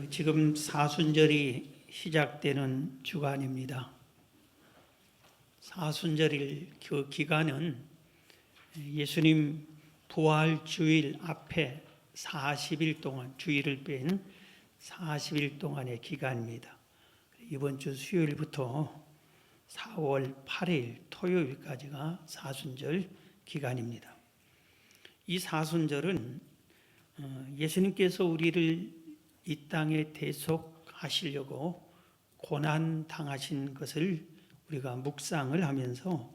지금 사순절이 시작되는 주간입니다. 사순절일 그 기간은 예수님 부활 주일 앞에 40일 동안, 주일을 뺀 40일 동안의 기간입니다. 이번 주 수요일부터 4월 8일 토요일까지가 사순절 기간입니다. 이 사순절은 예수님께서 우리를 이 땅에 대속하시려고 고난 당하신 것을 우리가 묵상을 하면서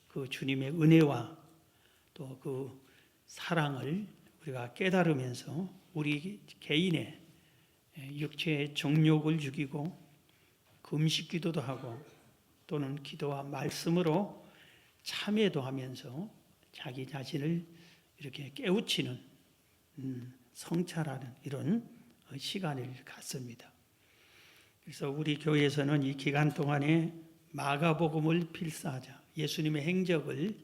그 주님의 은혜와 또 그 사랑을 우리가 깨달으면서 우리 개인의 육체의 정욕을 죽이고 금식 기도도 하고 또는 기도와 말씀으로 참회도 하면서 자기 자신을 이렇게 깨우치는 성찰하는 이런 시간을 갖습니다. 그래서 우리 교회에서는 이 기간 동안에 마가복음을 필사하자, 예수님의 행적을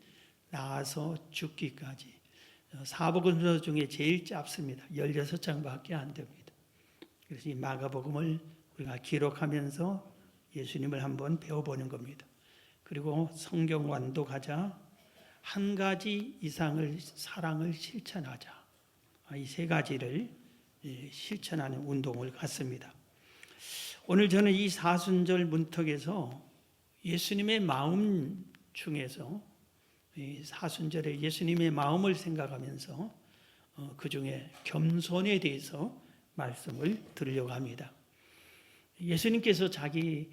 나아서 죽기까지, 사복음서 중에 제일 짧습니다. 16장밖에 안 됩니다. 그래서 이 마가복음을 우리가 기록하면서 예수님을 한번 배워보는 겁니다. 그리고 성경 완독하자, 한 가지 이상을 사랑을 실천하자, 이 세 가지를 실천하는 운동을 갖습니다. 오늘 저는 이 사순절 문턱에서 예수님의 마음 중에서 사순절에 예수님의 마음을 생각하면서 그 중에 겸손에 대해서 말씀을 드리려고 합니다. 예수님께서 자기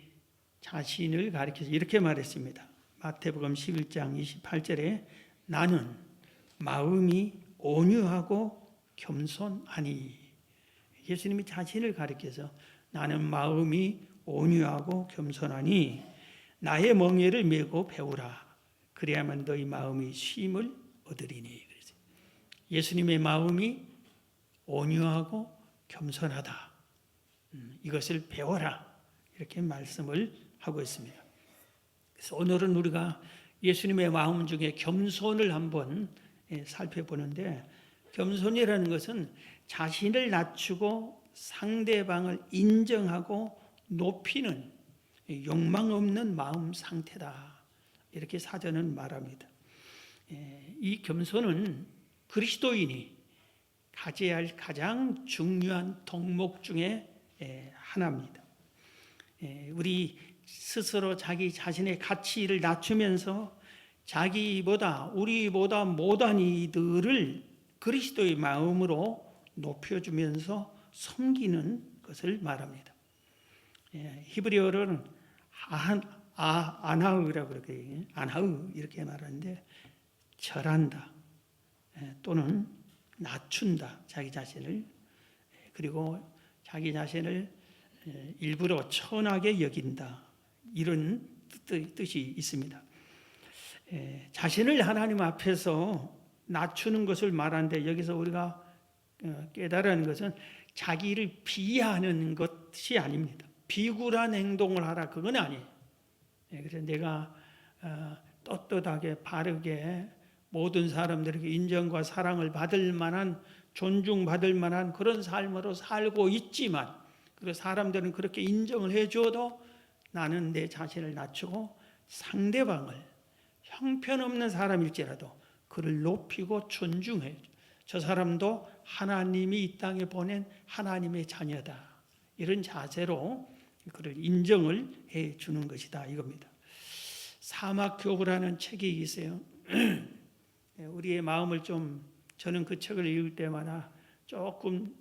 자신을 가리켜서 이렇게 말했습니다. 마태복음 11장 28절에 나는 마음이 온유하고 겸손하니, 예수님이 자신을 가리켜서 나는 마음이 온유하고 겸손하니 나의 멍에를 메고 배우라. 그래야만 너희 마음이 쉼을 얻으리니. 예수님의 마음이 온유하고 겸손하다. 이것을 배워라. 이렇게 말씀을 하고 있습니다. 그래서 오늘은 우리가 예수님의 마음 중에 겸손을 한번 살펴보는데, 겸손이라는 것은 자신을 낮추고 상대방을 인정하고 높이는 욕망 없는 마음 상태다. 이렇게 사전은 말합니다. 이 겸손은 그리스도인이 가져야 할 가장 중요한 덕목 중에 하나입니다. 우리 스스로 자기 자신의 가치를 낮추면서 자기보다 우리보다 못한 이들을 그리스도의 마음으로 높여주면서 섬기는 것을 말합니다. 히브리어로는 아나으라고 그렇게 아나으 이렇게 말하는데, 절한다 또는 낮춘다, 자기 자신을. 그리고 자기 자신을 일부러 천하게 여긴다, 이런 뜻이 있습니다. 자신을 하나님 앞에서 낮추는 것을 말하는데, 여기서 우리가 깨달은 것은 자기를 비하하는 것이 아닙니다. 비굴한 행동을 하라, 그건 아니에요. 그래서 내가 떳떳하게 바르게 모든 사람들에게 인정과 사랑을 받을 만한, 존중받을 만한 그런 삶으로 살고 있지만, 그리고 사람들은 그렇게 인정을 해줘도 나는 내 자신을 낮추고 상대방을, 형편없는 사람일지라도 그를 높이고 존중해. 저 사람도 하나님이 이 땅에 보낸 하나님의 자녀다, 이런 자세로 그를 인정을 해 주는 것이다, 이겁니다. 사막교부라는 책이 있어요. 우리의 마음을 좀, 저는 그 책을 읽을 때마다 조금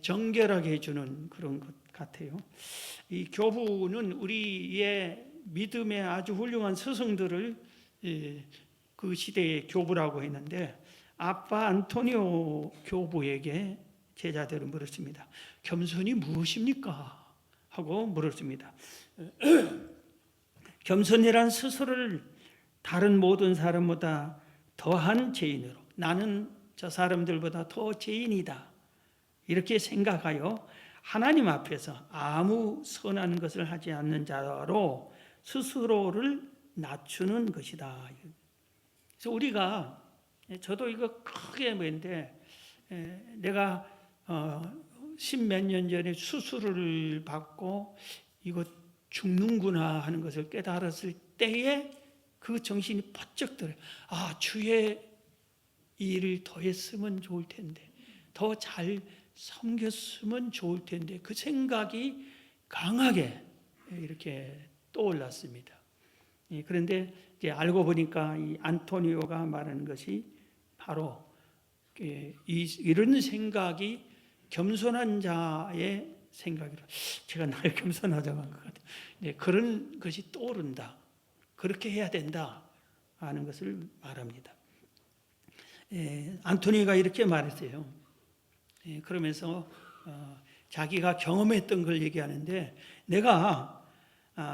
정결하게 해주는 그런 것 같아요. 이 교부는 우리의 믿음의 아주 훌륭한 스승들을 그 시대의 교부라고 했는데, 아빠 안토니오 교부에게 제자들은 물었습니다. 겸손이 무엇입니까? 하고 물었습니다. 겸손이란 스스로를 다른 모든 사람보다 더한 죄인으로, 나는 저 사람들보다 더 죄인이다, 이렇게 생각하여 하나님 앞에서 아무 선한 것을 하지 않는 자로 스스로를 낮추는 것이다. 그래서 우리가, 저도 이거 크게 뭐인데, 내가 십몇 년 전에 수술을 받고 이거 죽는구나 하는 것을 깨달았을 때에 그 정신이 번쩍 들어요. 아, 주의 일을 더 했으면 좋을 텐데, 더 잘 섬겼으면 좋을 텐데, 그 생각이 강하게 이렇게 떠올랐습니다. 그런데 이제 알고 보니까 이 안토니오가 말하는 것이 바로 이런 생각이 겸손한 자의 생각이라, 제가 날 겸손하자고 한 것 같아요. 네, 그런 것이 떠오른다. 그렇게 해야 된다 하는 것을 말합니다. 안토니가 이렇게 말했어요. 그러면서 자기가 경험했던 걸 얘기하는데, 내가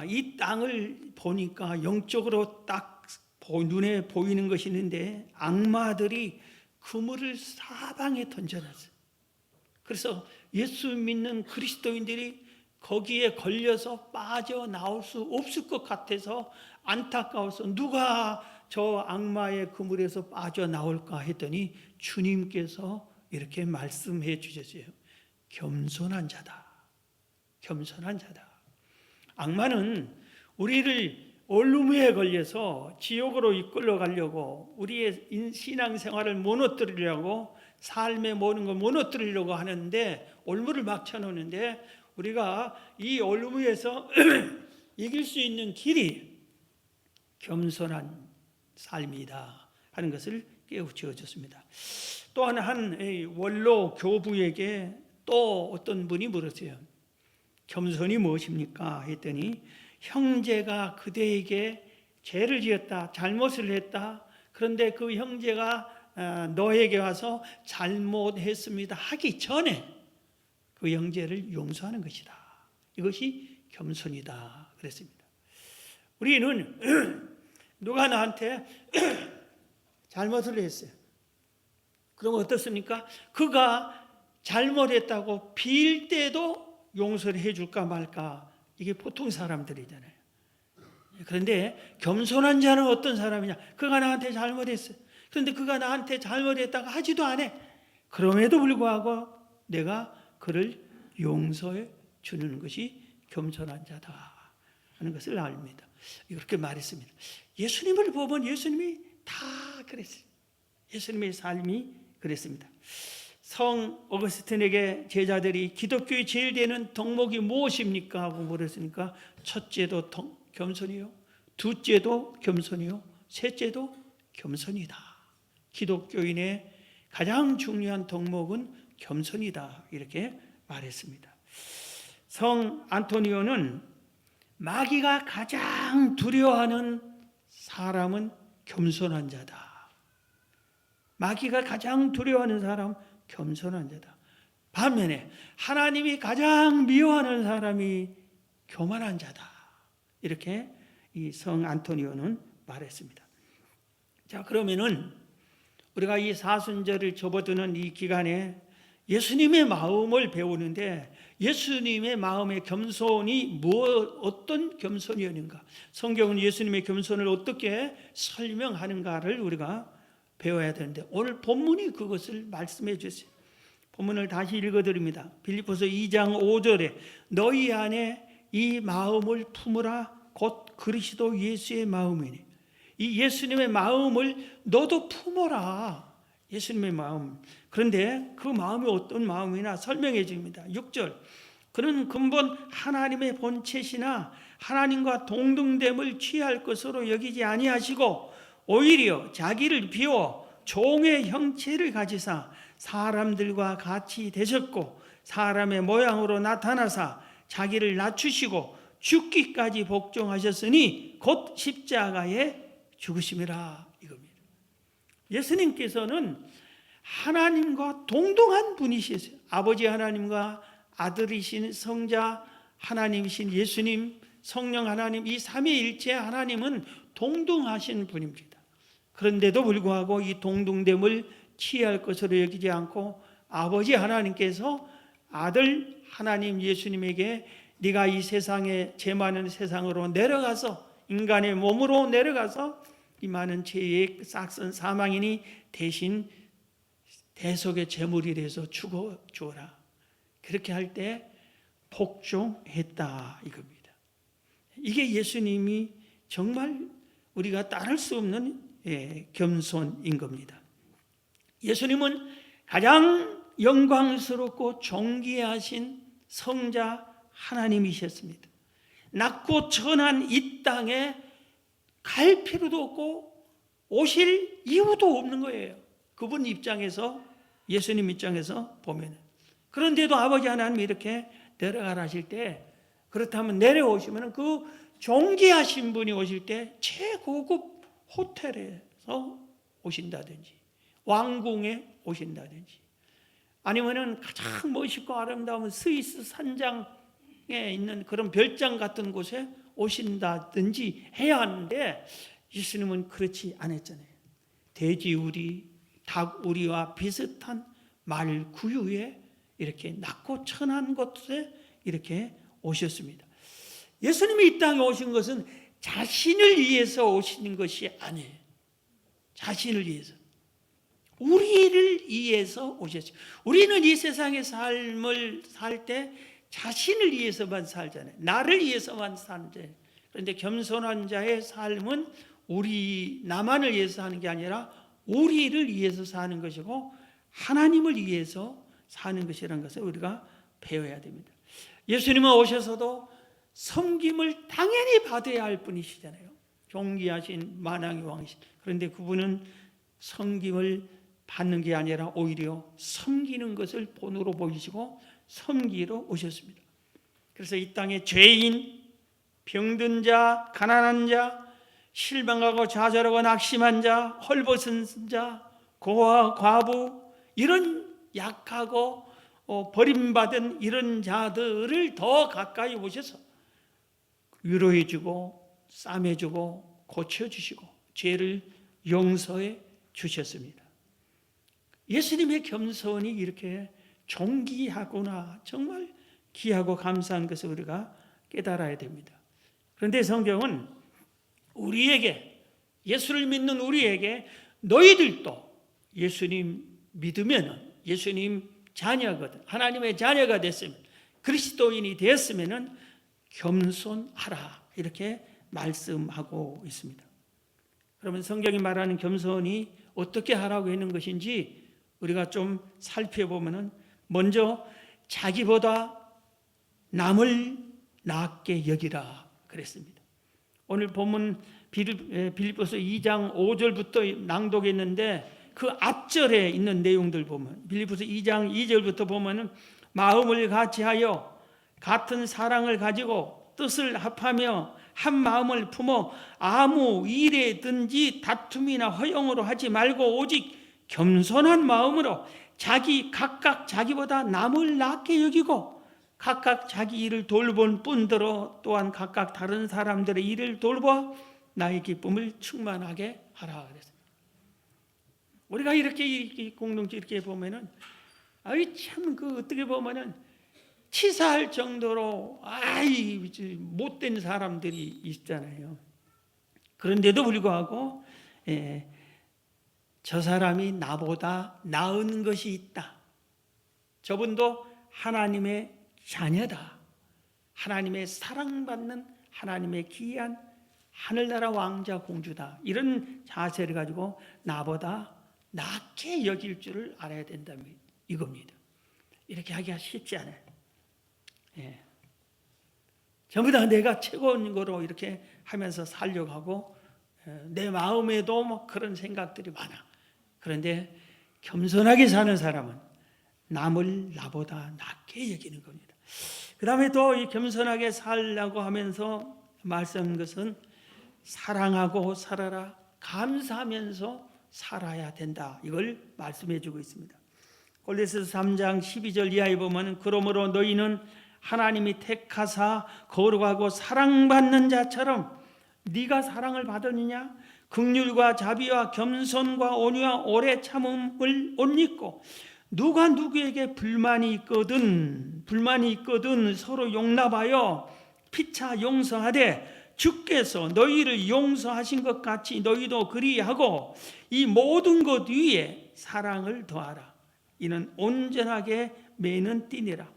이 땅을 보니까 영적으로 딱 눈에 보이는 것이 있는데 악마들이 그물을 사방에 던져놨어요. 그래서 예수 믿는 그리스도인들이 거기에 걸려서 빠져나올 수 없을 것 같아서 안타까워서 누가 저 악마의 그물에서 빠져나올까 했더니 주님께서 이렇게 말씀해 주셨어요. 겸손한 자다. 겸손한 자다. 악마는 우리를 얼루무에 걸려서 지옥으로 이끌어 가려고, 우리의 신앙생활을 무너뜨리려고, 삶의 모든 걸 무너뜨리려고 하는데, 올무를 막 쳐놓는데, 우리가 이 얼루무에서 이길 수 있는 길이 겸손한 삶이다 하는 것을 깨우쳐 줬습니다. 또한 한 원로 교부에게 또 어떤 분이 물었어요. 겸손이 무엇입니까? 했더니 형제가 그대에게 죄를 지었다, 잘못을 했다. 그런데 그 형제가 너에게 와서 잘못했습니다 하기 전에 그 형제를 용서하는 것이다. 이것이 겸손이다 그랬습니다. 우리는 누가 나한테 잘못을 했어요. 그러면 어떻습니까? 그가 잘못했다고 빌 때도 용서를 해줄까 말까, 이게 보통 사람들이잖아요. 그런데 겸손한 자는 어떤 사람이냐? 그가 나한테 잘못했어요. 그런데 그가 나한테 잘못했다고 하지도 않아. 그럼에도 불구하고 내가 그를 용서해 주는 것이 겸손한 자다 하는 것을 압니다. 이렇게 말했습니다. 예수님을 보면 예수님이 다 그랬어요. 예수님의 삶이 그랬습니다. 성 어거스틴에게 제자들이 기독교의 제일 되는 덕목이 무엇입니까? 하고 물었으니까 첫째도 겸손이요, 둘째도 겸손이요, 셋째도 겸손이다. 기독교인의 가장 중요한 덕목은 겸손이다 이렇게 말했습니다. 성 안토니오는 마귀가 가장 두려워하는 사람은 겸손한 자다. 마귀가 가장 두려워하는 사람 겸손한 자다. 반면에 하나님이 가장 미워하는 사람이 교만한 자다. 이렇게 이 성 안토니오는 말했습니다. 자, 그러면은 우리가 이 사순절을 접어드는 이 기간에 예수님의 마음을 배우는데, 예수님의 마음의 겸손이 어떤 겸손이었는가, 성경은 예수님의 겸손을 어떻게 설명하는가를 우리가 배워야 되는데, 오늘 본문이 그것을 말씀해 주세요. 본문을 다시 읽어드립니다. 빌립보서 2장 5절에 너희 안에 이 마음을 품으라, 곧 그리스도 예수의 마음이니. 이 예수님의 마음을 너도 품어라. 예수님의 마음. 그런데 그 마음이 어떤 마음이나 설명해 줍니다. 6절. 그는 근본 하나님의 본체시나 하나님과 동등됨을 취할 것으로 여기지 아니하시고 오히려 자기를 비워 종의 형체를 가지사 사람들과 같이 되셨고 사람의 모양으로 나타나사 자기를 낮추시고 죽기까지 복종하셨으니 곧 십자가에 죽으심이라 이겁니다. 예수님께서는 하나님과 동등한 분이시세요. 아버지 하나님과 아들이신 성자 하나님이신 예수님, 성령 하나님, 이 삼위일체 하나님은 동등하신 분입니다. 그런데도 불구하고 이 동등됨을 취할 것으로 여기지 않고 아버지 하나님께서 아들 하나님 예수님에게 네가 이 세상에, 죄 많은 세상으로 내려가서 인간의 몸으로 내려가서 이 많은 죄의 싹선 사망이니 대신 대속의 제물이 돼서 죽어 주어라. 그렇게 할 때 복종했다 이겁니다. 이게 예수님이 정말 우리가 따를 수 없는 겸손인 겁니다. 예수님은 가장 영광스럽고 존귀하신 성자 하나님이셨습니다. 낮고 천한 이 땅에 갈 필요도 없고 오실 이유도 없는 거예요. 그분 입장에서, 예수님 입장에서 보면. 그런데도 아버지 하나님이 이렇게 내려가라 하실 때, 그렇다면 내려오시면 그 존귀하신 분이 오실 때 최고급 호텔에서 오신다든지 왕궁에 오신다든지 아니면은 가장 멋있고 아름다운 스위스 산장에 있는 그런 별장 같은 곳에 오신다든지 해야 하는데 예수님은 그렇지 않았잖아요. 돼지우리, 닭우리와 비슷한 말구유에 이렇게 낮고 천한 곳에 이렇게 오셨습니다. 예수님이 이 땅에 오신 것은 자신을 위해서 오시는 것이 아니에요. 자신을 위해서. 우리를 위해서 오셨어요. 우리는 이 세상의 삶을 살 때 자신을 위해서만 살잖아요. 나를 위해서만 살잖아요. 그런데 겸손한 자의 삶은 나만을 위해서 하는 게 아니라 우리를 위해서 사는 것이고 하나님을 위해서 사는 것이라는 것을 우리가 배워야 됩니다. 예수님은 오셔서도 섬김을 당연히 받아야 할 분이시잖아요. 존귀하신 만왕의 왕이신. 그런데 그분은 섬김을 받는 게 아니라 오히려 섬기는 것을 본으로 보이시고 섬기러 오셨습니다. 그래서 이 땅에 죄인, 병든 자, 가난한 자, 실망하고 좌절하고 낙심한 자, 헐벗은 자, 고아, 과부, 이런 약하고 버림받은 이런 자들을 더 가까이 오셔서 위로해주고 싸매주고 고쳐주시고 죄를 용서해 주셨습니다. 예수님의 겸손이 이렇게 존귀하구나, 정말 귀하고 감사한 것을 우리가 깨달아야 됩니다. 그런데 성경은 우리에게, 예수를 믿는 우리에게 너희들도 예수님 믿으면, 예수님 자녀거든, 하나님의 자녀가 됐으면, 그리스도인이 되었으면 겸손하라 이렇게 말씀하고 있습니다. 그러면 성경이 말하는 겸손이 어떻게 하라고 했는 것인지 우리가 좀 살펴보면, 먼저 자기보다 남을 낮게 여기라 그랬습니다. 오늘 본문 빌립보서 2장 5절부터 낭독했는데 그 앞절에 있는 내용들 보면, 빌립보서 2장 2절부터 보면은 마음을 같이하여 같은 사랑을 가지고 뜻을 합하며 한 마음을 품어 아무 일에든지 다툼이나 허용으로 하지 말고 오직 겸손한 마음으로 각각 자기보다 남을 낮게 여기고 각각 자기 일을 돌본 뿐더러 또한 각각 다른 사람들의 일을 돌보아 나의 기쁨을 충만하게 하라 그랬습니다. 우리가 이렇게 공동체 이렇게 보면은 참 어떻게 보면은 치사할 정도로 못된 사람들이 있잖아요. 그런데도 불구하고 저 사람이 나보다 나은 것이 있다. 저분도 하나님의 자녀다. 하나님의 사랑받는 하나님의 귀한 하늘나라 왕자 공주다. 이런 자세를 가지고 나보다 낮게 여길 줄을 알아야 된다면 이겁니다. 이렇게 하기가 쉽지 않아요. 전부 다 내가 최고인 거로 이렇게 하면서 살려고 하고 내 마음에도 그런 생각들이 많아. 그런데 겸손하게 사는 사람은 남을 나보다 낮게 여기는 겁니다. 그 다음에 또 이 겸손하게 살라고 하면서 말씀한 것은 사랑하고 살아라, 감사하면서 살아야 된다. 이걸 말씀해 주고 있습니다. 골로새서 3장 12절 이하에 보면, 그러므로 너희는 하나님이 택하사 거룩하고 사랑받는 자처럼 네가 사랑을 받았느냐? 긍휼과 자비와 겸손과 온유와 오래 참음을 옷 입고 누가 누구에게 불만이 있거든 서로 용납하여 피차 용서하되 주께서 너희를 용서하신 것 같이 너희도 그리하고 이 모든 것 위에 사랑을 더하라. 이는 온전하게 매는 띠니라.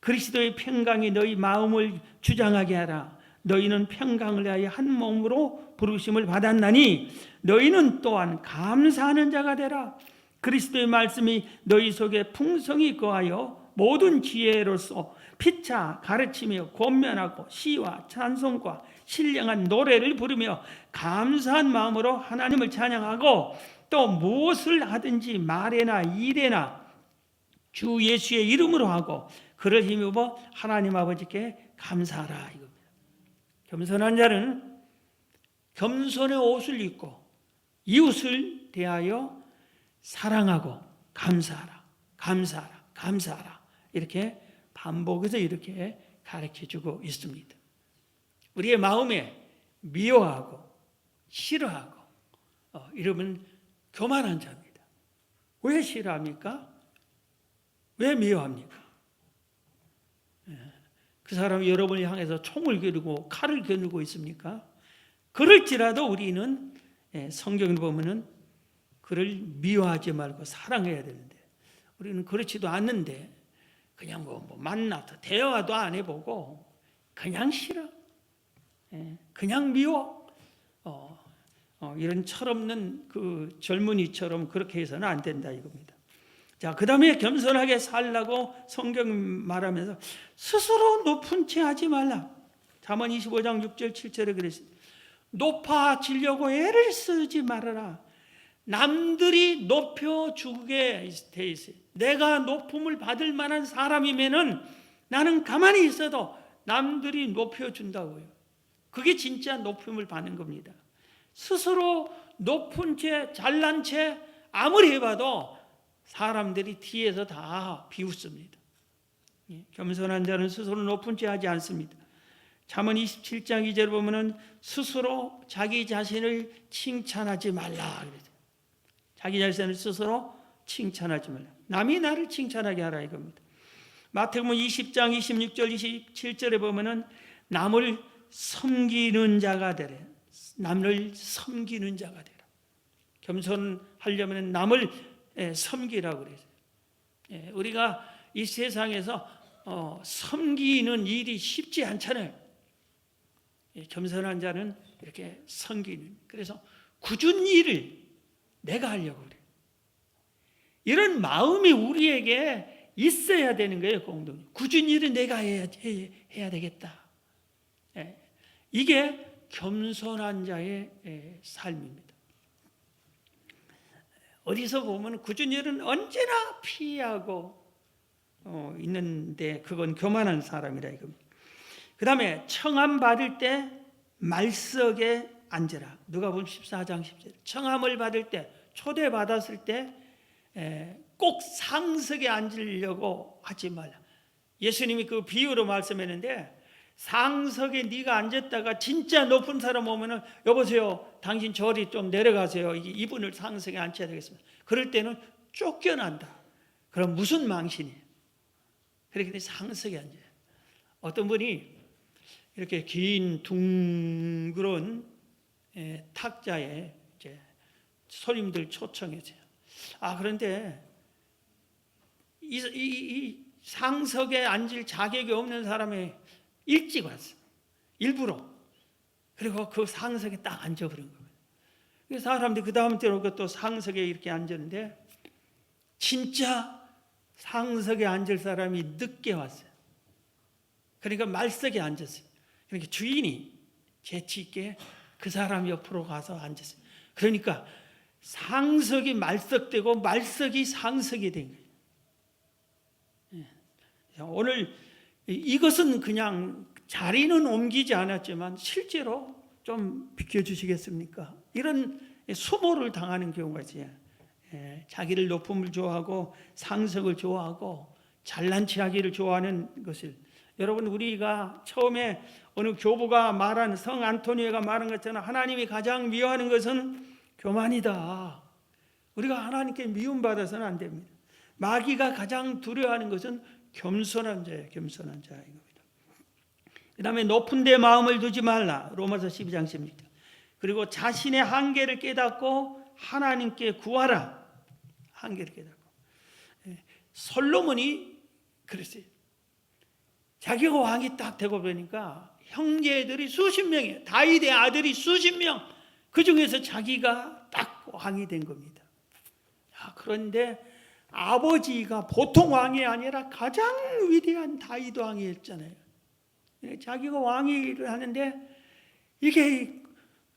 그리스도의 평강이 너희 마음을 주장하게 하라. 너희는 평강을 위하여 한 몸으로 부르심을 받았나니 너희는 또한 감사하는 자가 되라. 그리스도의 말씀이 너희 속에 풍성히 거하여 모든 지혜로서 피차 가르치며 권면하고 시와 찬송과 신령한 노래를 부르며 감사한 마음으로 하나님을 찬양하고 또 무엇을 하든지 말에나 일에나 주 예수의 이름으로 하고 그를 힘입어 하나님 아버지께 감사하라 이겁니다. 겸손한 자는 겸손의 옷을 입고 이웃을 대하여 사랑하고 감사하라, 감사하라, 감사하라 이렇게 반복해서 이렇게 가르쳐주고 있습니다. 우리의 마음에 미워하고 싫어하고 이러면 교만한 자입니다. 왜 싫어합니까? 왜 미워합니까? 그 사람이 여러분을 향해서 총을 겨누고 칼을 겨누고 있습니까? 그럴지라도 우리는 성경을 보면은 그를 미워하지 말고 사랑해야 되는데 우리는 그렇지도 않는데 그냥 뭐 만나서 대화도 안 해보고 그냥 싫어, 그냥 미워, 이런 철없는 그 젊은이처럼 그렇게 해서는 안 된다 이겁니다. 자, 그 다음에 겸손하게 살라고 성경 말하면서 스스로 높은 채 하지 말라. 잠언 25장 6절 7절에 그랬습니다. 높아지려고 애를 쓰지 말아라. 남들이 높여주게 돼 있어요. 내가 높음을 받을 만한 사람이면은 나는 가만히 있어도 남들이 높여준다고요. 그게 진짜 높임을 받는 겁니다. 스스로 높은 채 잘난 채 아무리 해봐도 사람들이 뒤에서 다 비웃습니다. 겸손한 자는 스스로 높은 채 하지 않습니다. 잠언 27장 2절 보면은 스스로 자기 자신을 칭찬하지 말라 그랬어요. 자기 자신을 스스로 칭찬하지 말라. 남이 나를 칭찬하게 하라 이겁니다. 마태복음 20장 26절 27절에 보면은 남을 섬기는 자가 되래. 남을 섬기는 자가 되라. 겸손하려면 남을 섬기라고 그래요. 우리가 이 세상에서 섬기는 일이 쉽지 않잖아요. 겸손한 자는 이렇게 섬기는, 그래서 굳은 일을 내가 하려고 그래요. 이런 마음이 우리에게 있어야 되는 거예요. 공동체 굳은 일은 내가 해야 되겠다. 이게 겸손한 자의 삶입니다. 어디서 보면 굳은 일은 언제나 피하고 있는데 그건 교만한 사람이라 이겁니다. 그 다음에 청함 받을 때 말석에 앉으라. 누가복음 14장 10절. 청함을 받을 때, 초대받았을 때 꼭 상석에 앉으려고 하지 말라. 예수님이 그 비유로 말씀했는데 상석에 네가 앉았다가 진짜 높은 사람 오면은 여보세요, 당신 저리 좀 내려가세요. 이분을 상석에 앉혀야 되겠습니다. 그럴 때는 쫓겨난다. 그럼 무슨 망신이에요? 그렇게 상석에 앉아요. 어떤 분이 이렇게 긴 둥그런 탁자에 이제 손님들 초청했어요. 그런데 이 상석에 앉을 자격이 없는 사람이 일찍 왔어. 일부러. 그리고 그 상석에 딱 앉아버린 거예요. 사람들이 그 다음 때로 또 상석에 이렇게 앉았는데 진짜 상석에 앉을 사람이 늦게 왔어요. 그러니까 말석에 앉았어요. 그러니까 주인이 재치 있게 그 사람 옆으로 가서 앉았어요. 그러니까 상석이 말석되고 말석이 상석이 된 거예요. 오늘 이것은 그냥 자리는 옮기지 않았지만 실제로 좀 비켜주시겠습니까? 이런 수모를 당하는 경우가 있어요. 자기를 높음을 좋아하고 상석을 좋아하고 잘난 체하기를 좋아하는 것을, 여러분 우리가 처음에 어느 교부가 말한, 성 안토니오가 말한 것처럼 하나님이 가장 미워하는 것은 교만이다. 우리가 하나님께 미움받아서는 안 됩니다. 마귀가 가장 두려워하는 것은 겸손한 자예요. 겸손한 자입니다. 그 다음에 높은 데 마음을 두지 말라. 로마서 12장 16절. 그리고 자신의 한계를 깨닫고 하나님께 구하라. 한계를 깨닫고. 솔로몬이 그랬어요. 자기가 왕이 딱 되고 보니까 형제들이 수십 명이에요. 다윗의 아들이 수십 명. 그 중에서 자기가 딱 왕이 된 겁니다. 그런데 아버지가 보통 왕이 아니라 가장 위대한 다윗 왕이었잖아요. 자기가 왕위를 하는데 이게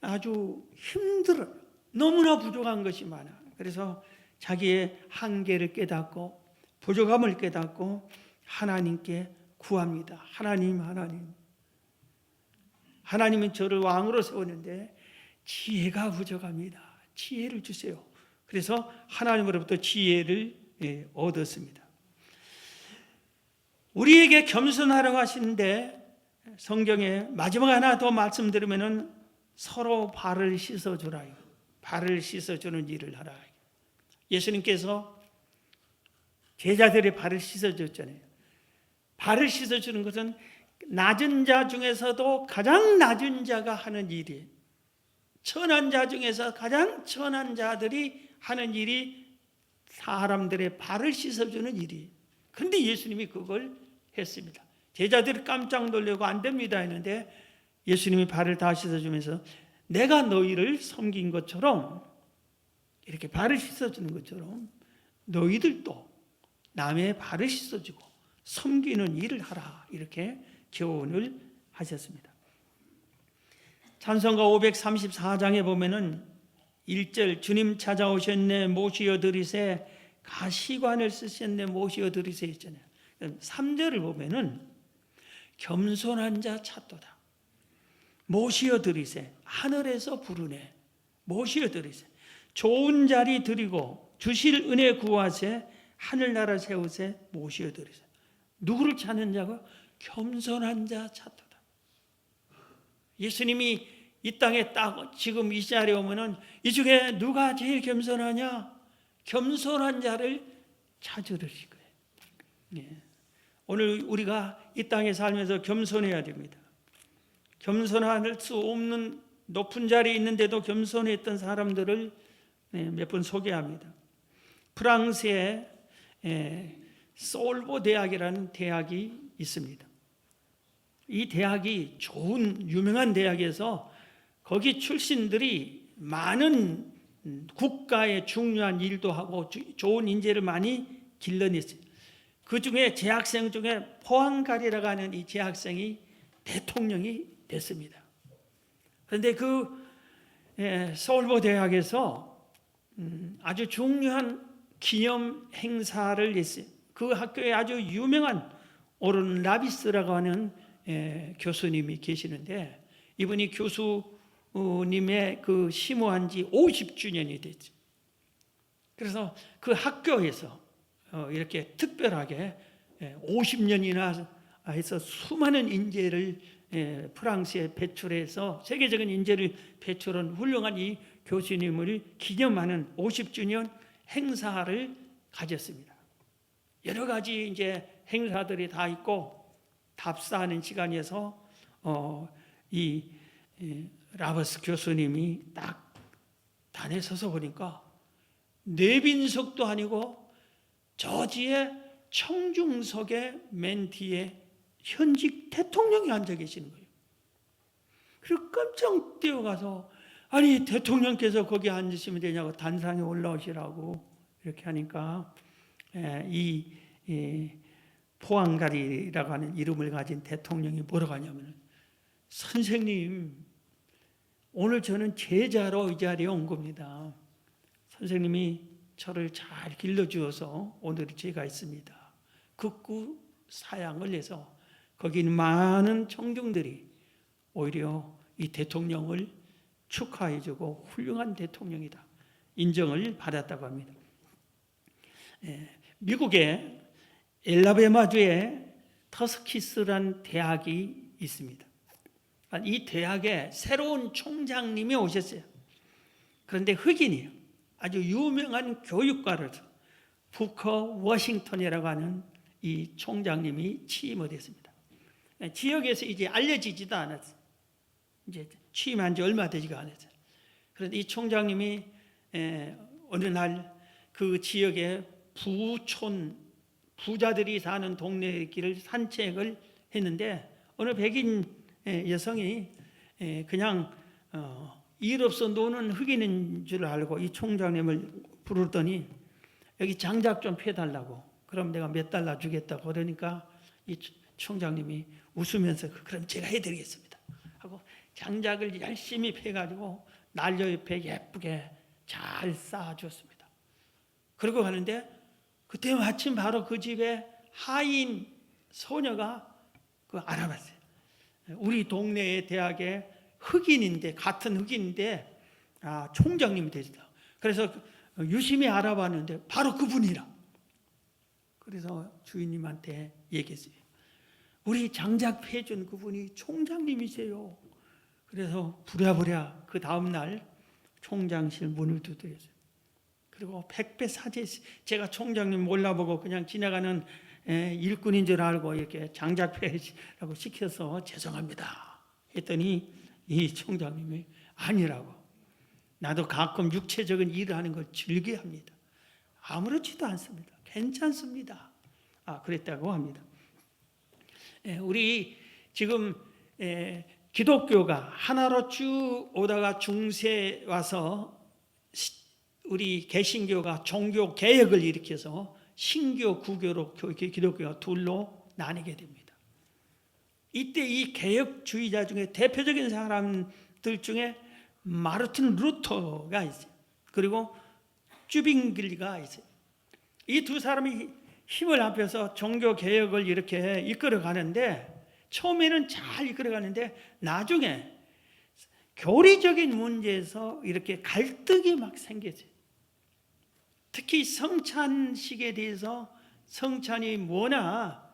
아주 힘들어요. 너무나 부족한 것이 많아. 그래서 자기의 한계를 깨닫고 부족함을 깨닫고 하나님께 구합니다. 하나님은 저를 왕으로 세우는데 지혜가 부족합니다. 지혜를 주세요. 그래서 하나님으로부터 지혜를 얻었습니다. 우리에게 겸손하라고 하시는데 성경에 마지막 하나 더 말씀드리면은 서로 발을 씻어주라. 발을 씻어주는 일을 하라. 예수님께서 제자들의 발을 씻어줬잖아요. 발을 씻어주는 것은 낮은 자 중에서도 가장 낮은 자가 하는 일이에요. 천한 자 중에서 가장 천한 자들이 하는 일이 사람들의 발을 씻어주는 일이에요. 그런데 예수님이 그걸 했습니다. 제자들이 깜짝 놀라고 안 됩니다 했는데 예수님이 발을 다 씻어주면서 내가 너희를 섬긴 것처럼 이렇게 발을 씻어주는 것처럼 너희들도 남의 발을 씻어주고 섬기는 일을 하라 이렇게 교훈을 하셨습니다. 찬송가 534장에 보면은 1절 주님 찾아오셨네 모시어 드리세 가시관을 쓰셨네 모시어 드리세 있잖아요. 3절을 보면은 겸손한 자 찾도다 모시어 드리세 하늘에서 부르네 모시어 드리세 좋은 자리 드리고 주실 은혜 구하세 하늘나라 세우세 모시어 드리세. 누구를 찾느냐고? 겸손한 자 찾도다. 예수님이 이 땅에 딱 지금 이 자리에 오면은 이 중에 누가 제일 겸손하냐? 겸손한 자를 찾으실 거예요. 예. 오늘 우리가 이 땅에 살면서 겸손해야 됩니다. 겸손할 수 없는 높은 자리에 있는데도 겸손했던 사람들을 몇 번 소개합니다. 프랑스의 소르본 대학이라는 대학이 있습니다. 이 대학이 좋은 유명한 대학에서 거기 출신들이 많은 국가의 중요한 일도 하고 좋은 인재를 많이 길러냈어요. 그 중에 재학생 중에 포항가리라고 하는 이 재학생이 대통령이 됐습니다. 그런데 그 소르본 대학에서 아주 중요한 기념 행사를 했어요. 그 학교에 아주 유명한 오른 라비스라고 하는 교수님이 계시는데 이분이 교수님의 그 심호한 지 50주년이 됐죠. 그래서 그 학교에서 이렇게 특별하게 50년이나 해서 수많은 인재를 프랑스에 배출해서 세계적인 인재를 배출한 훌륭한 이 교수님을 기념하는 50주년 행사를 가졌습니다. 여러 가지 이제 행사들이 다 있고 답사하는 시간에서 이 라버스 교수님이 딱 단에 서서 보니까 내빈석도 아니고 저 뒤에 청중석의 맨 뒤에 현직 대통령이 앉아 계시는 거예요. 그리고 깜짝 뛰어가서 아니 대통령께서 거기 앉으시면 되냐고 단상에 올라오시라고 이렇게 하니까 이 포항가리라고 하는 이름을 가진 대통령이 뭐라고 하냐면 선생님 오늘 저는 제자로 이 자리에 온 겁니다. 선생님이 저를 잘 길러주어서 오늘 제가 있습니다. 극구 사양을 해서 거기 있는 많은 청중들이 오히려 이 대통령을 축하해주고 훌륭한 대통령이다 인정을 받았다고 합니다. 미국의 엘라베마주에 터스키스라는 대학이 있습니다. 이 대학에 새로운 총장님이 오셨어요. 그런데 흑인이에요. 아주 유명한 교육가를 부커 워싱턴이라고 하는 이 총장님이 취임을 했습니다. 지역에서 이제 알려지지도 않았어요. 이제 취임한 지 얼마 되지가 않았어요. 그런데 이 총장님이 어느 날 그 지역의 부촌 부자들이 사는 동네 길을 산책을 했는데 어느 백인 여성이 그냥 일 없어 노는 흑인인 줄 알고 이 총장님을 부르더니 여기 장작 좀 펴달라고, 그럼 내가 몇 달러 주겠다고 그러니까 이 총장님이 웃으면서 그럼 제가 해드리겠습니다 하고 장작을 열심히 펴가지고 난로 옆에 예쁘게 잘 쌓아주었습니다. 그러고 가는데 그때 마침 바로 그 집에 하인 소녀가 알아봤어요. 우리 동네의 대학에 흑인인데, 같은 흑인인데 총장님이 되시다. 그래서 유심히 알아봤는데 바로 그분이라. 그래서 주인님한테 얘기했어요. 우리 장작 패준 그분이 총장님이세요. 그래서 부랴부랴 그 다음날 총장실 문을 두드렸어요. 그리고 백배 사죄, 제가 총장님 몰라보고 그냥 지나가는 일꾼인 줄 알고 이렇게 장작 패라고 시켜서 죄송합니다 했더니 이 총장님이 아니라고, 나도 가끔 육체적인 일을 하는 걸 즐겨합니다. 아무렇지도 않습니다. 괜찮습니다. 그랬다고 합니다. 우리 지금 기독교가 하나로 쭉 오다가 중세 와서 우리 개신교가 종교 개혁을 일으켜서 신교, 구교로 기독교가 둘로 나뉘게 됩니다. 이때 이 개혁주의자 중에 대표적인 사람들 중에 마르틴 루터가 있어요. 그리고 쭈빙길가 있어요. 이 두 사람이 힘을 합해서 종교 개혁을 이렇게 이끌어 가는데, 처음에는 잘 이끌어 가는데 나중에 교리적인 문제에서 이렇게 갈등이 막 생겼어요. 특히 성찬식에 대해서 성찬이 뭐냐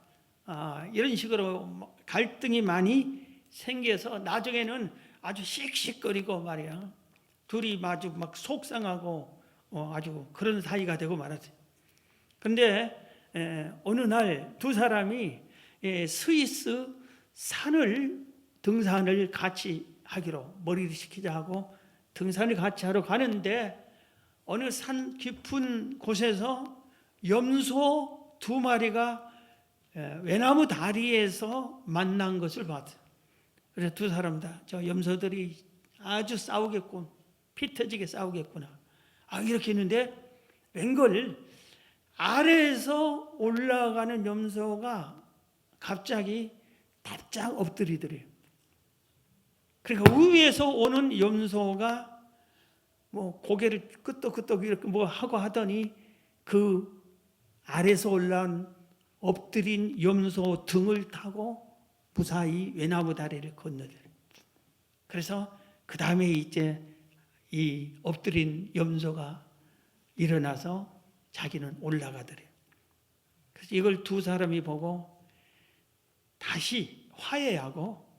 이런 식으로 갈등이 많이 생겨서 나중에는 아주 씩씩거리고 말이야. 둘이 아주 막 속상하고 아주 그런 사이가 되고 말았어요. 그런데 어느 날 두 사람이 스위스 산을 등산을 같이 하기로 머리를 식히자 하고 등산을 같이 하러 가는데 어느 산 깊은 곳에서 염소 두 마리가 외나무 다리에서 만난 것을 봤어요. 그래서 두 사람 다 저 염소들이 아주 싸우겠군, 피 터지게 싸우겠구나 이렇게 했는데 웬걸 아래에서 올라가는 염소가 갑자기 바짝 엎드리더래요. 그러니까 위에서 오는 염소가 뭐 고개를 끄덕끄덕 이렇게 뭐 하고 하더니 그 아래에서 올라온 엎드린 염소 등을 타고 무사히 외나무 다리를 건너더래요. 그래서 그 다음에 이제 이 엎드린 염소가 일어나서 자기는 올라가더래요. 그래서 이걸 두 사람이 보고 다시 화해하고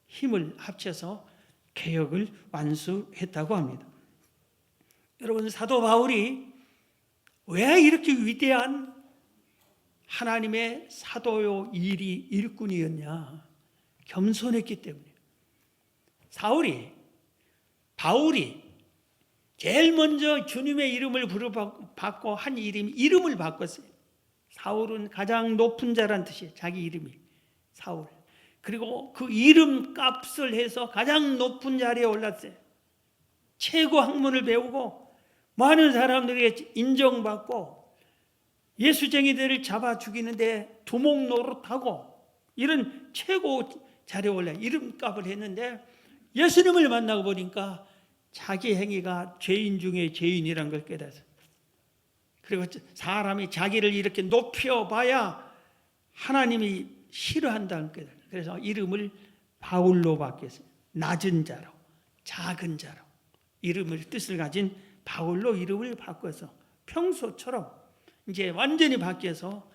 힘을 합쳐서 개혁을 완수했다고 합니다. 여러분, 사도 바울이 왜 이렇게 위대한 하나님의 사도요 일꾼이었냐? 겸손했기 때문에. 바울이 제일 먼저 주님의 이름을 부르받고 한 이름을 바꿨어요. 사울은 가장 높은 자란 뜻이에요. 자기 이름이 사울. 그리고 그 이름 값을 해서 가장 높은 자리에 올랐어요. 최고 학문을 배우고 많은 사람들에게 인정받고 예수쟁이들을 잡아 죽이는데 두목 노릇하고 이런 최고 자리에 올라 이름값을 했는데 예수님을 만나고 보니까 자기 행위가 죄인 중에 죄인이란 걸 깨닫았어요. 그리고 사람이 자기를 이렇게 높여봐야 하나님이 싫어한다는 걸 깨닫았어요. 그래서 이름을 바울로 바뀌었어요. 낮은 자로, 작은 자로 이름을 뜻을 가진 바울로 이름을 바꿔서 평소처럼 이제 완전히 바뀌어서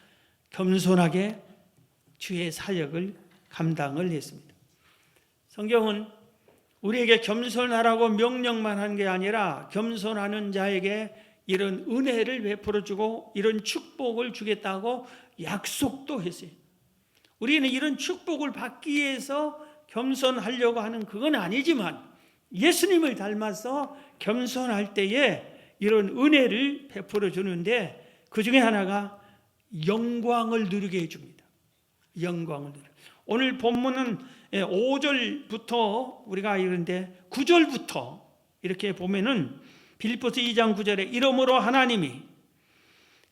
겸손하게 주의 사역을 감당을 했습니다. 성경은 우리에게 겸손하라고 명령만 한 게 아니라 겸손하는 자에게 이런 은혜를 베풀어주고 이런 축복을 주겠다고 약속도 했어요. 우리는 이런 축복을 받기 위해서 겸손하려고 하는 그건 아니지만 예수님을 닮아서 겸손할 때에 이런 은혜를 베풀어 주는데 그 중에 하나가 영광을 누리게 해줍니다. 영광을 누려. 오늘 본문은 5절부터 우리가 이런데 9절부터 이렇게 보면은 빌립보서 2장 9절에 이러므로 하나님이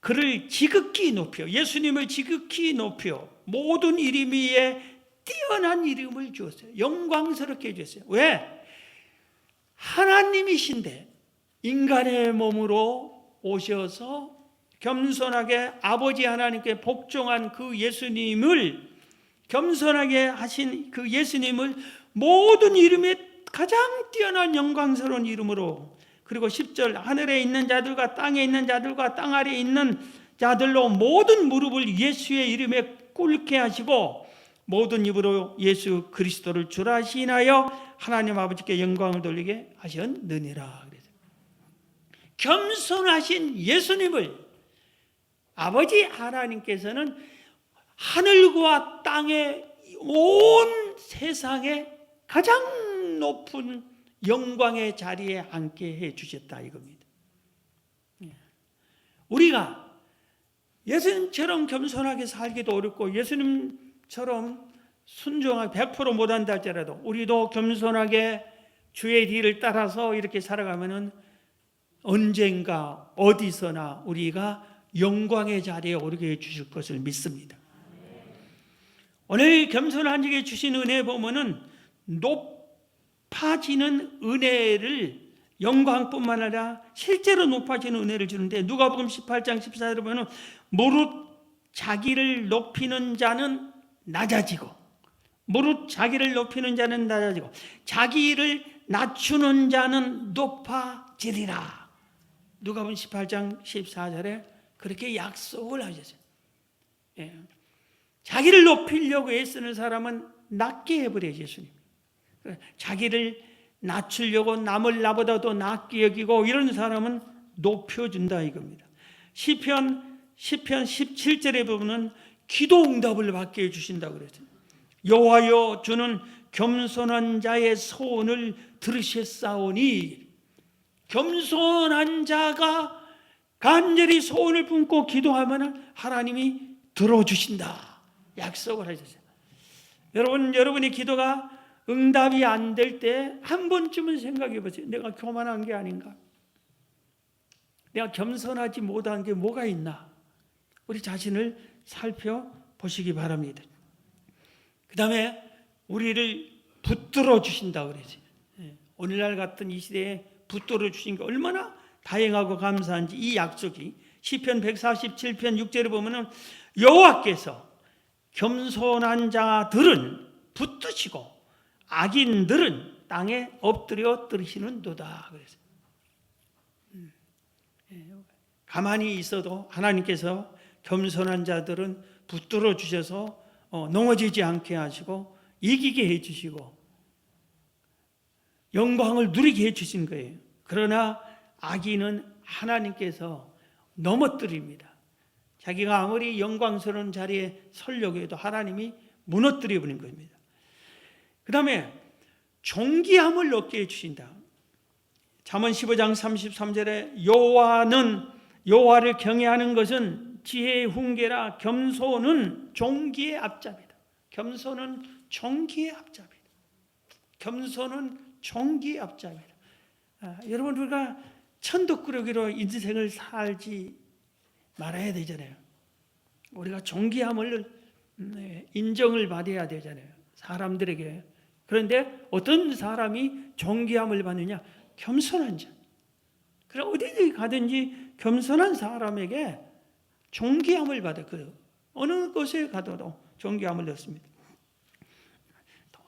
그를 지극히 높여, 예수님을 지극히 높여 모든 이름 위에 뛰어난 이름을 주었어요. 영광스럽게 해주셨어요. 왜? 하나님이신데 인간의 몸으로 오셔서 겸손하게 아버지 하나님께 복종한 그 예수님을, 겸손하게 하신 그 예수님을 모든 이름에 가장 뛰어난 영광스러운 이름으로, 그리고 10절 하늘에 있는 자들과 땅에 있는 자들과 땅 아래에 있는 자들로 모든 무릎을 예수의 이름에 꿇게 하시고 모든 입으로 예수 그리스도를 주라 시인하여 하나님 아버지께 영광을 돌리게 하셨느니라. 겸손하신 예수님을 아버지 하나님께서는 하늘과 땅의 온 세상에 가장 높은 영광의 자리에 앉게 해 주셨다 이겁니다. 우리가 예수님처럼 겸손하게 살기도 어렵고 예수님처럼 순종하게 100% 못한다 할지라도 우리도 겸손하게 주의 뒤를 따라서 이렇게 살아가면은 언젠가 어디서나 우리가 영광의 자리에 오르게 해 주실 것을 믿습니다. 오늘 겸손한 자에게 주신 은혜 보면은 높아지는 은혜를, 영광뿐만 아니라 실제로 높아지는 은혜를 주는데, 누가복음 18장 14절에 보면 무릇 자기를 높이는 자는 낮아지고, 무릇 자기를 높이는 자는 낮아지고 자기를 낮추는 자는 높아지리라. 누가복음 18장 14절에 그렇게 약속을 하셨어요. 자기를 높이려고 애쓰는 사람은 낮게 해버려요, 예수님. 자기를 낮추려고 남을 나보다 더 낮게 여기고 이런 사람은 높여준다 이겁니다. 시편 17절에 보면 기도 응답을 받게 해주신다고 그랬어요. 여호와여 주는 겸손한 자의 소원을 들으셨사오니, 겸손한 자가 간절히 소원을 품고 기도하면 하나님이 들어주신다 약속을 하셨어요. 여러분의 기도가 응답이 안 될 때 한 번쯤은 생각해 보세요. 내가 교만한 게 아닌가? 내가 겸손하지 못한 게 뭐가 있나? 우리 자신을 살펴보시기 바랍니다. 그 다음에 우리를 붙들어 주신다고 그러지. 오늘날 같은 이 시대에 붙들어 주신 게 얼마나 다행하고 감사한지, 이 약속이 시편 147편 6절에 보면은 여호와께서 겸손한 자들은 붙드시고 악인들은 땅에 엎드려 들으시는도다 그래서 가만히 있어도 하나님께서 겸손한 자들은 붙들어 주셔서 넘어지지 않게 하시고 이기게 해주시고 영광을 누리게 해주신 거예요. 그러나 악인은 하나님께서 넘어뜨립니다. 자기가 아무리 영광스러운 자리에 서려고 해도 하나님이 무너뜨려 버린 겁니다. 그 다음에 존귀함을 얻게 해주신다. 잠언 15장 33절에 여호와를 경외하는 것은 지혜의 훈계라, 겸손은 존귀의 앞잡이다. 겸손은 존귀의 앞잡이다. 겸손은 존귀의 앞잡이다. 여러분, 우리가 천덕꾸러기로 인생을 살지 말아야 되잖아요. 우리가 존귀함을 인정을 받아야 되잖아요, 사람들에게. 그런데 어떤 사람이 존귀함을 받느냐? 겸손한 자. 그럼 어디에 가든지 겸손한 사람에게 존귀함을 받아요. 어느 곳에 가도 존귀함을 얻습니다.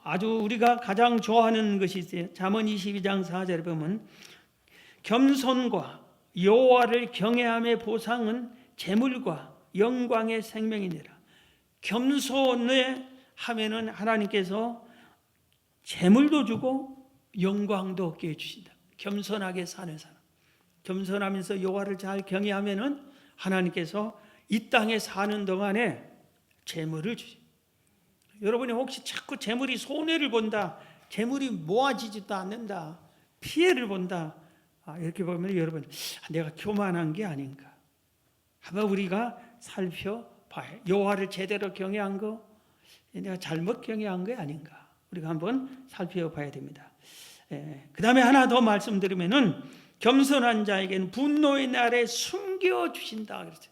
아주 우리가 가장 좋아하는 것이 있어요. 잠언 22장 4절에 보면 겸손과 여호와를 경외함의 보상은 재물과 영광의 생명이니라. 겸손에 하면은 하나님께서 재물도 주고 영광도 얻게 해주신다. 겸손하게 사는 사람, 겸손하면서 여호와를 잘 경외하면은 하나님께서 이 땅에 사는 동안에 재물을 주십니다. 여러분이 혹시 자꾸 재물이 손해를 본다, 재물이 모아지지도 않는다, 피해를 본다, 이렇게 보면 여러분, 내가 교만한 게 아닌가 한번 우리가 살펴봐요. 여호와를 제대로 경외한 거, 내가 잘못 경영한 게 아닌가? 우리가 한번 살펴봐야 됩니다. 그 다음에 하나 더 말씀드리면은 겸손한 자에게는 분노의 날에 숨겨주신다 그랬어요.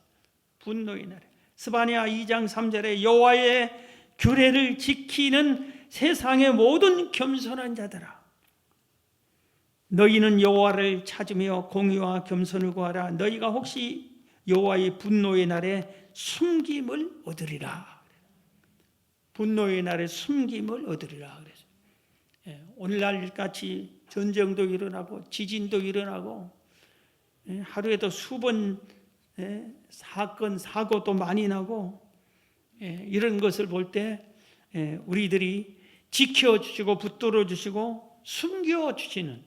분노의 날에. 스바냐 2장 3절에 여호와의 규례를 지키는 세상의 모든 겸손한 자들아, 너희는 여호와를 찾으며 공의와 겸손을 구하라. 너희가 혹시 여호와의 분노의 날에 숨김을 얻으리라. 분노의 날에 숨김을 얻으리라 그래서 오늘날 같이 전쟁도 일어나고 지진도 일어나고 하루에도 수번 사건 사고도 많이 나고 이런 것을 볼 때 우리들이 지켜주시고 붙들어 주시고 숨겨 주시는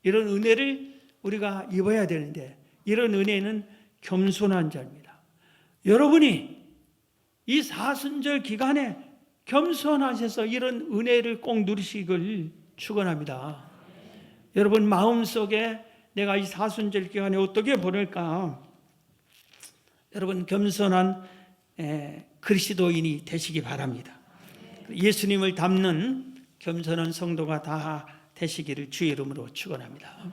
이런 은혜를 우리가 입어야 되는데, 이런 은혜는 겸손한 자입니다. 여러분이 이 사순절 기간에 겸손하셔서 이런 은혜를 꼭 누리시길 축원합니다. 여러분 마음속에 내가 이 사순절 기간에 어떻게 보낼까? 여러분 겸손한 그리스도인이 되시기 바랍니다. 예수님을 닮는 겸손한 성도가 다 되시기를 주의 이름으로 축원합니다.